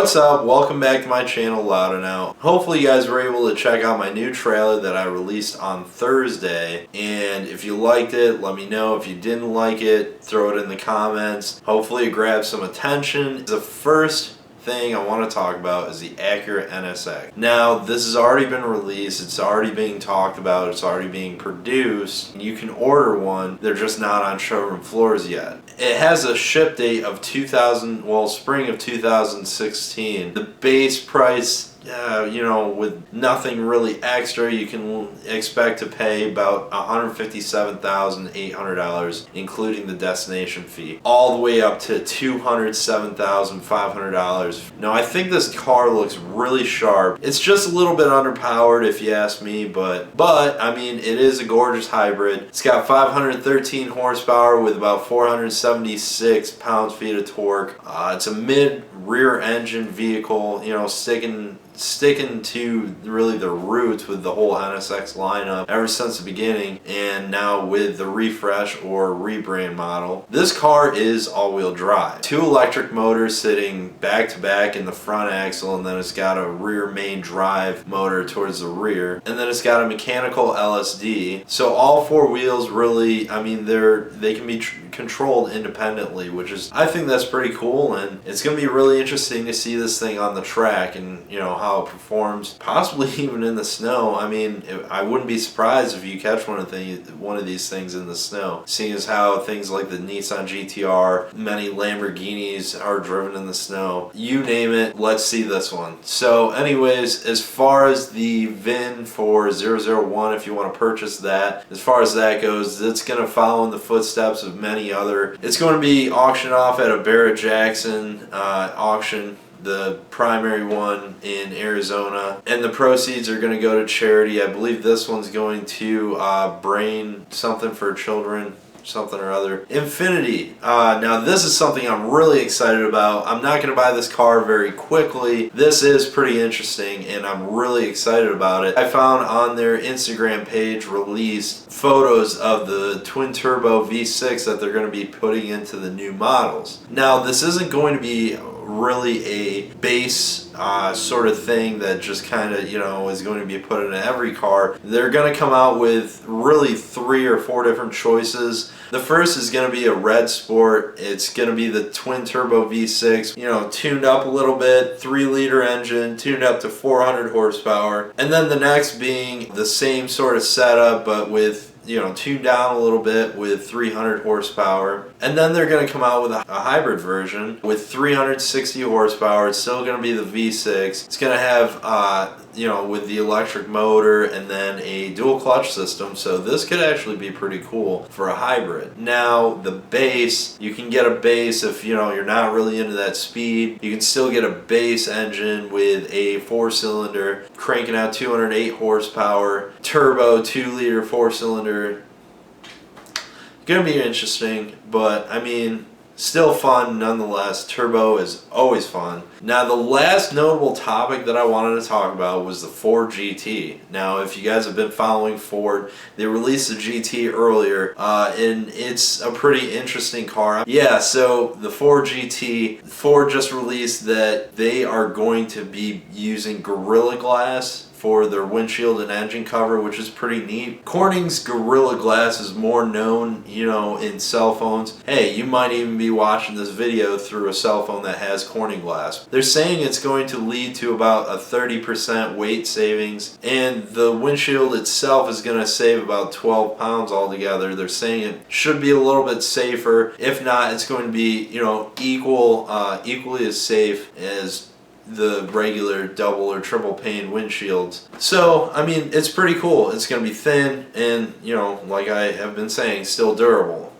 What's up? Welcome back to my channel, Loud and Out. Hopefully you guys were able to check out my new trailer that I released on Thursday. And if you liked it, let me know. If you didn't like it, throw it in the comments. Hopefully it grabs some attention. The first thing I want to talk about is the Acura NSX. Now, this has already been released, it's already being talked about, it's already being produced. You can order one, they're just not on showroom floors yet. It has a ship date of spring of 2016. The base price, with nothing really extra, you can expect to pay about $157,800, including the destination fee, all the way up to $207,500. Now, I think this car looks really sharp. It's just a little bit underpowered, if you ask me, but I mean, it is a gorgeous hybrid. It's got 513 horsepower with about 476 pounds-feet of torque. It's a mid-rear engine vehicle, sticking to really the roots with the whole NSX lineup ever since the beginning, and now with the refresh or rebrand model. This car is all-wheel drive. 2 electric motors sitting back-to-back in the front axle, and then it's got a rear main drive motor towards the rear, and then it's got a mechanical LSD. So all 4 wheels really, I mean, they can be controlled independently, which is, I think that's pretty cool, and it's going to be really interesting to see this thing on the track and how it performs, possibly even in the snow. I mean, I wouldn't be surprised if you catch one of these things in the snow, seeing as how things like the Nissan GTR, many Lamborghinis are driven in the snow. You name it, let's see this one. So anyways, as far as the VIN for 001, if you want to purchase that, as far as that goes, it's going to follow in the footsteps of many other. It's going to be auctioned off at a Barrett-Jackson auction, the primary one in Arizona, and the proceeds are going to go to charity. I believe this one's going to Brain something for children, something or other. Infiniti. Now this is something I'm really excited about. I'm not going to buy this car very quickly. This is pretty interesting and I'm really excited about it. I found on their Instagram page released photos of the twin turbo V6 that they're going to be putting into the new models. Now this isn't going to be really a base sort of thing that just kind of is going to be put in every car. They're going to come out with really 3 or 4 different choices. The first is going to be a red sport. It's going to be the twin turbo V6, tuned up a little bit, 3-liter engine, tuned up to 400 horsepower. And then the next being the same sort of setup, but with tuned down a little bit with 300 horsepower. And then they're going to come out with a hybrid version with 360 horsepower. It's still going to be the V6. It's going to have, with the electric motor and then a dual clutch system. So this could actually be pretty cool for a hybrid. Now, the base, you can get a base if, you're not really into that speed. You can still get a base engine with a 4-cylinder, cranking out 208 horsepower, turbo 2-liter 4-cylinder. Gonna be interesting, but I mean, still fun nonetheless. Turbo is always fun. Now, the last notable topic that I wanted to talk about was the Ford GT. Now, if you guys have been following Ford, they released the GT earlier, and it's a pretty interesting car. Yeah, so the Ford GT, Ford just released that they are going to be using Gorilla Glass for their windshield and engine cover, which is pretty neat. Corning's Gorilla Glass is more known, in cell phones. Hey, you might even be watching this video through a cell phone that has Corning glass. They're saying it's going to lead to about a 30% weight savings, and the windshield itself is going to save about 12 pounds altogether. They're saying it should be a little bit safer. If not, it's going to be, equally as safe as the regular double or triple pane windshields. So, I mean, it's pretty cool. It's going to be thin and, like I have been saying, still durable.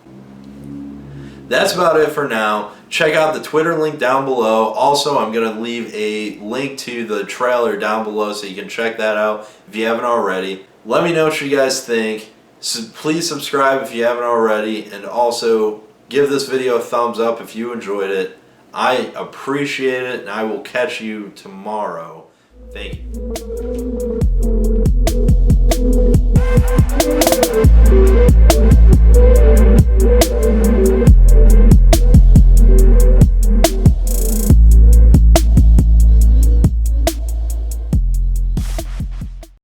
That's about it for now. Check out the Twitter link down below. Also, I'm going to leave a link to the trailer down below so you can check that out if you haven't already. Let me know what you guys think. So please subscribe if you haven't already, and also give this video a thumbs up if you enjoyed it. I appreciate it, and I will catch you tomorrow. Thank you.